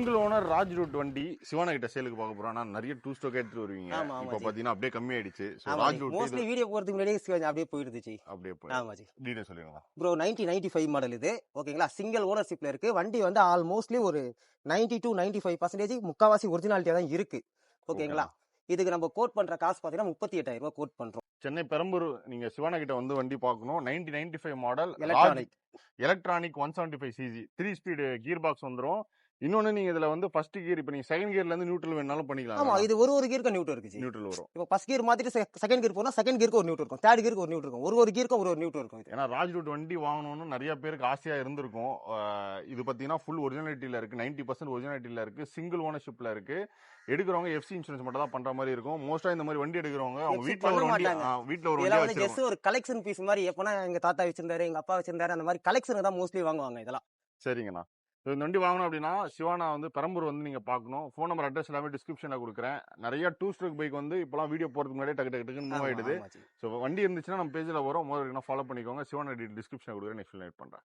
Single owner Raj root வண்டி சிவானா கிட்ட சேலுக்கு பார்க்க போறோம். ஆனா நிறைய டூ ஸ்டோக் எடுத்துட்டு வருவீங்க. இப்போ பாத்தீங்கன்னா அப்படியே கம்மி ஆயிடுச்சு. So Raj route mostly video போறதுக்கு முன்னாடியே அப்படியே போயிடுச்சு. அப்படியே போய் ஆமா ஜி. டீடைல் சொல்லுங்க ப்ரோ. 1995 மாடல் இது. ஓகேங்களா, சிங்கிள் ஓனர்ஷிப்ல இருக்கு. வண்டி வந்து ஆல்மோஸ்ட்லி ஒரு 90 to 95% முக்காவாசி ஒரிஜினாலிட்டியா தான் இருக்கு. ஓகேங்களா, இதுக்கு நம்ம கோட் பண்ற காசு பாத்தீங்கன்னா 38,000 ரூபாய் கோட் பண்றோம். சென்னை பெரம்பூர் நீங்க சிவானா கிட்ட வந்து வண்டி பார்க்கணும். 1995 model electronic 175 CC 3 speed gear box வந்துரும். இன்னொன்னு நீங்க இதுல வந்து ஃபர்ஸ்ட் கியர் இப்ப நீங்க செகண்ட் கியர்ல இருந்து நியூட்ரல் வேணாலும் பண்ணிக்கலாம். ஆமா, இது ஒரு கியருக்கு நியூட்ரல் இருக்கு. நியூட்ரல் வரும். இப்போ ஃபர்ஸ்ட் கியர் மாத்திட்டு செகண்ட் கியர் போனா செகண்ட் கியருக்கு ஒரு நியூட்ரல் இருக்கும், தேர்ட் கியருக்கு ஒரு நியூட்ரல் இருக்கும், ஒரு கியருக்கு ஒரு நியூட்ரல் இருக்கும். ஏன்னா ராஜ் ரூட் வண்டி வாங்கணும்னு நிறைய பேருக்கு ஆசையா இருந்திருக்கும். இது பாத்தீங்கன்னா ஃபுல் ஒரிஜினாலிட்டியில இருக்கு, 90% ஒரிஜினாலிட்டியில இருக்கு, சிங்கிள் ஓனர்ஷிப்ல இருக்கு. எடுக்கிறவங்க எஃப்சி இன்சூரன்ஸ் மட்டும் தான் பண்ற மாதிரி இருக்கும். மோஸ்டா இந்த மாதிரி வண்டி எடுக்கிறவங்க அவங்க வீட்ல ஒரு வண்டி ஜஸ்ட் ஒரு கலெக்ஷன் பீஸ் மாதிரி. எப்பனா எங்க தாத்தா வச்சிருந்தாரு, எங்க அப்பா வச்சிருந்தாரு, அந்த மாதிரி கலெக்ஷன் தான் மோஸ்ட்லி வாங்குவாங்க இதெல்லாம். சரிங்கண்ணா. இந்த வண்டி வாங்கணும் அப்படின்னா சிவானா வந்து பெரம்பூர் வந்து நீங்க பார்க்கணும். ஃபோன் நம்பர் அட்ரஸ் எல்லாமே டிஸ்கிரிப்ஷன்ல கொடுக்குறேன். நிறைய டூ ஸ்ட்ரோக் பைக் வந்து இப்பெல்லாம் வீடியோ போறதுக்கு முன்னாடியே டக்கு மூவ் ஆயிடுது. ஸோ வண்டி இருந்துச்சுன்னா நம்ம பேஜ்ல வரும். முதல்ல ஃபாலோ பண்ணிக்கோங்க. சிவானா டிஸ்கிரிப்ஷன் கொடுக்குறேன். நெக்ஸ்ட் பண்றேன்.